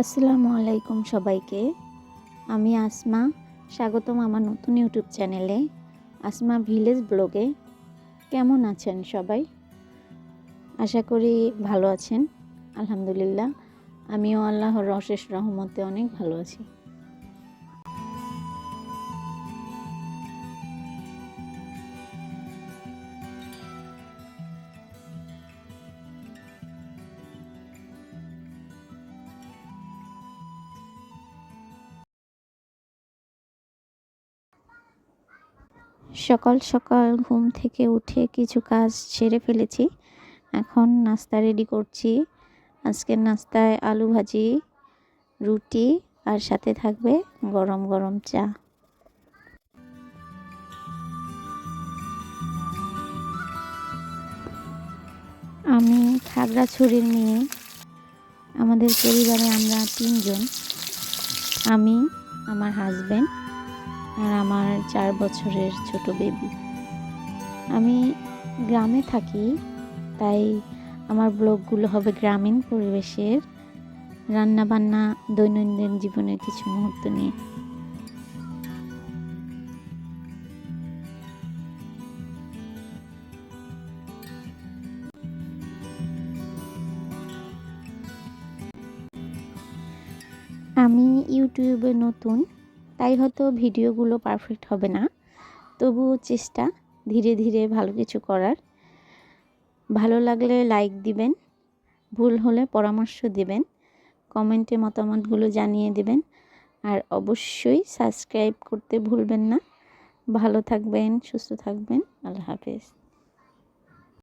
আসসালামু আলাইকুম সবাইকে। আমি আসমা, স্বাগতম আমার নতুন ইউটিউব চ্যানেলে আসমা ভিলেজ ব্লগে। কেমন আছেন সবাই? আশা করি ভালো আছেন। আলহামদুলিল্লাহ, আমিও আল্লাহর অশেষ রহমতে অনেক ভালো আছি। সকাল সকাল ঘুম থেকে উঠে কিছু কাজ সেরে ফেলেছি। এখন নাস্তা রেডি করছি। আজকের নাস্তায় আলু ভাজি, রুটি আর সাথে থাকবে গরম গরম চা। আমি খাগড়াছড়ির মেয়ে। আমাদের পরিবারে আমরা 3 জন। আমি, আমার হাজব্যান্ড আর আমার 4 বছরের ছোট বেবি। আমি গ্রামে থাকি, তাই আমার ব্লগগুলো হবে গ্রামীণ পরিবেশের, রান্নাবান্না, দৈনন্দিন জীবনের কিছু মুহূর্ত নিয়ে। আমি ইউটিউবে নতুন, তাই হয়তো ভিডিওগুলো পারফেক্ট হবে না, তবুও চেষ্টা ধীরে ধীরে ভালো কিছু করার। ভালো লাগলে লাইক দিবেন, ভুল হলে পরামর্শ দিবেন, কমেন্টে মতামতগুলো জানিয়ে দিবেন, আর অবশ্যই সাবস্ক্রাইব করতে ভুলবেন না। ভালো থাকবেন, সুস্থ থাকবেন। আল্লাহ হাফেজ।